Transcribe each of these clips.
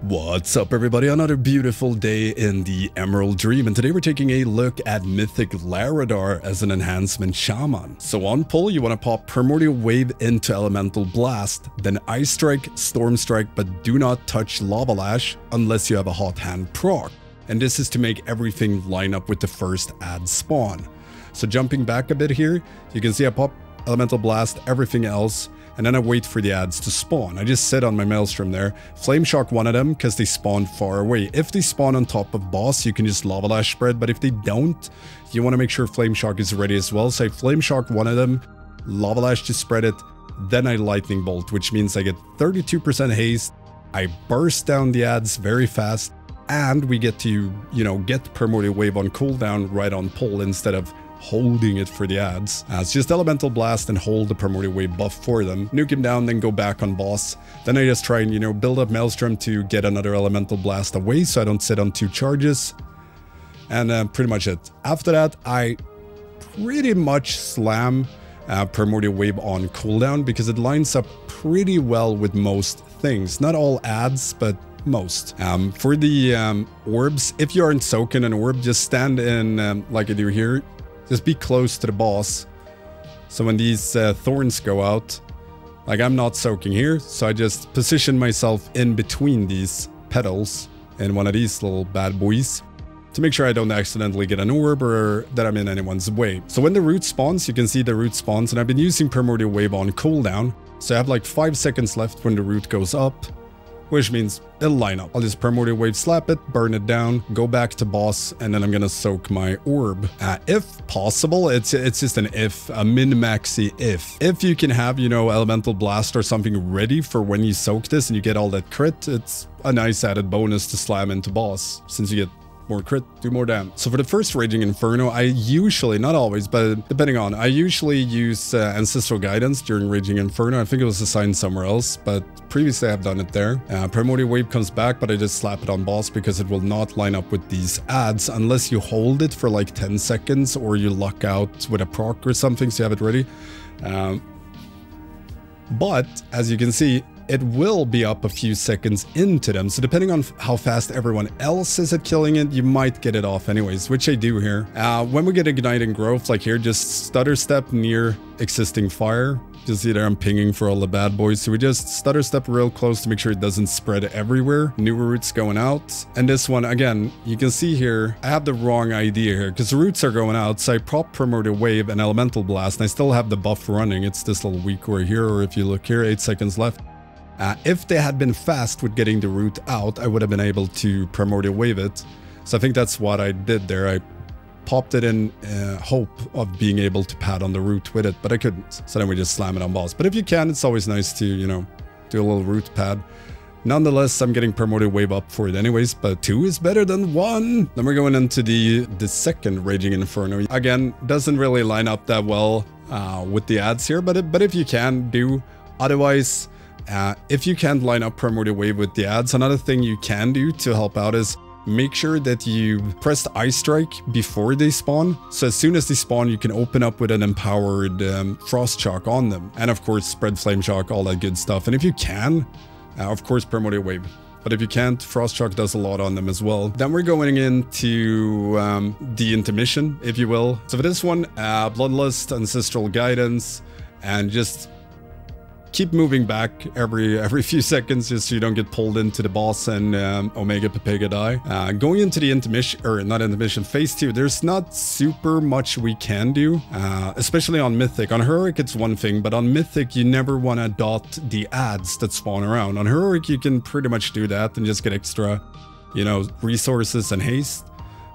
What's up everybody, another beautiful day in the Emerald Dream, and today we're taking a look at Mythic Larodar as an enhancement shaman. So on pull you want to pop Primordial Wave into Elemental Blast, then Ice Strike, Storm Strike, but do not touch Lava Lash unless you have a hot hand proc. And this is to make everything line up with the first ad spawn. So jumping back a bit here, you can see I pop Elemental Blast, everything else, and then I wait for the ads to spawn. I just sit on my Maelstrom there. Flame Shock one of them because they spawn far away. If they spawn on top of boss, you can just Lava Lash spread, but if they don't, you want to make sure Flame Shock is ready as well. So I Flame Shock one of them, Lava Lash to spread it, then I Lightning Bolt, which means I get 32% haste. I burst down the ads very fast, and we get to, get Primordial Wave on cooldown right on pull instead of holding it for the ads. It's just Elemental Blast and hold the Primordial Wave buff for them. Nuke him down, then go back on boss. Then I just try and, build up Maelstrom to get another Elemental Blast away so I don't sit on 2 charges. And pretty much it. After that, I pretty much slam Primordial Wave on cooldown because it lines up pretty well with most things. Not all ads, but most. For the orbs, if you aren't soaking an orb, just stand in like I do here. Just be close to the boss, so when these thorns go out, like I'm not soaking here, so I just position myself in between these petals in one of these little bad boys to make sure I don't accidentally get an orb or that I'm in anyone's way. So when the root spawns, you can see the root spawns, and I've been using Primordial Wave on cooldown, so I have like 5 seconds left when the root goes up, which means it'll line up. I'll just Primordial Wave slap it, burn it down, go back to boss, and then I'm gonna soak my orb. If possible, it's just an if, a min-maxi if. If you can have, Elemental Blast or something ready for when you soak this and you get all that crit, it's a nice added bonus to slam into boss, since you get more crit, do more damage. So for the first Raging Inferno, I usually, not always, but depending on, I usually use Ancestral Guidance during Raging Inferno. I think it was assigned somewhere else, but previously I've done it there. Primordial Wave comes back, but I just slap it on boss because it will not line up with these ads unless you hold it for like 10 seconds or you luck out with a proc or something so you have it ready. But as you can see, it will be up a few seconds into them. So depending on how fast everyone else is at killing it, you might get it off anyways, which I do here. When we get Igniting Growth, like here, just stutter step near existing fire. You see there I'm pinging for all the bad boys. So we just stutter step real close to make sure it doesn't spread everywhere. New roots going out. And this one, again, you can see here, I have the wrong idea here because the roots are going out. So I prop Primordial Wave and Elemental Blast, and I still have the buff running. It's this little weak core here, or if you look here, 8 seconds left. If they had been fast with getting the root out, I would have been able to Primordial Wave it. So I think that's what I did there. I popped it in hope of being able to pad on the root with it, but I couldn't. So then we just slam it on boss. But if you can, it's always nice to, do a little root pad. Nonetheless, I'm getting Primordial Wave up for it anyways, but 2 is better than 1. Then we're going into the second Raging Inferno. Again, doesn't really line up that well with the ads here, but if you can, do. Otherwise, if you can't line up Primordial Wave with the ads, another thing you can do to help out is make sure that you press the Ice Strike before they spawn. So as soon as they spawn, you can open up with an empowered Frost Shock on them. And of course, spread Flame Shock, all that good stuff. And if you can, of course, Primordial Wave. But if you can't, Frost Shock does a lot on them as well. Then we're going into the intermission, if you will. So for this one, Bloodlust, Ancestral Guidance, and just keep moving back every few seconds just so you don't get pulled into the boss and Omega Pepega die. Going into the intermission, or not intermission, phase 2, there's not super much we can do, especially on Mythic. On Heroic, it's one thing, but on Mythic, you never want to dot the ads that spawn around. On Heroic, you can pretty much do that and just get extra, resources and haste.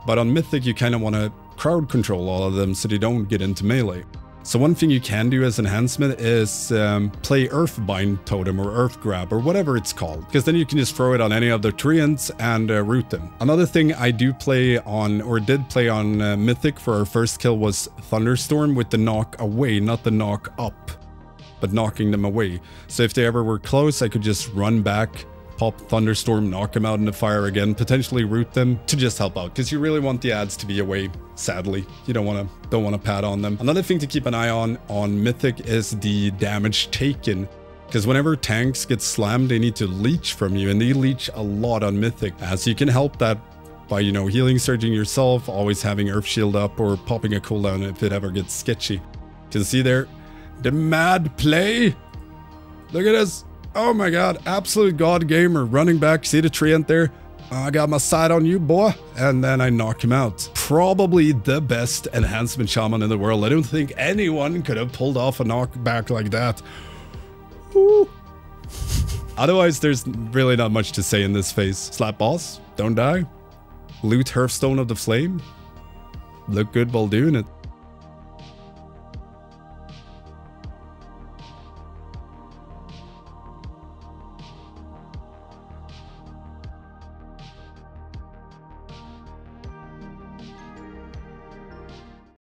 But on Mythic, you kind of want to crowd control all of them so they don't get into melee. So one thing you can do as enhancement is play Earthbind Totem or Earth Grab or whatever it's called, because then you can just throw it on any of the treants and root them. Another thing I do play on, or did play on Mythic for our first kill, was Thunderstorm with the knock away, not the knock up, but knocking them away. So if they ever were close, I could just run back, pop Thunderstorm, knock them out in the fire again, potentially root them to just help out, because you really want the ads to be away. Sadly, you don't want to pad on them. Another thing to keep an eye on Mythic is the damage taken Because whenever tanks get slammed, they need to leech from you, and they leech a lot on Mythic. So you can help that by, you know, healing surging yourself, always having Earth Shield up, or popping a cooldown if it ever gets sketchy. You can see there, the mad play. Look at this. Oh my god, absolute god gamer. Running back, see the treant there? I got my sight on you, boy. And then I knock him out. Probably the best enhancement shaman in the world. I don't think anyone could have pulled off a knockback like that. Ooh. Otherwise, there's really not much to say in this phase. Slap boss, don't die. Loot Hearthstone of the Flame. Look good while doing it.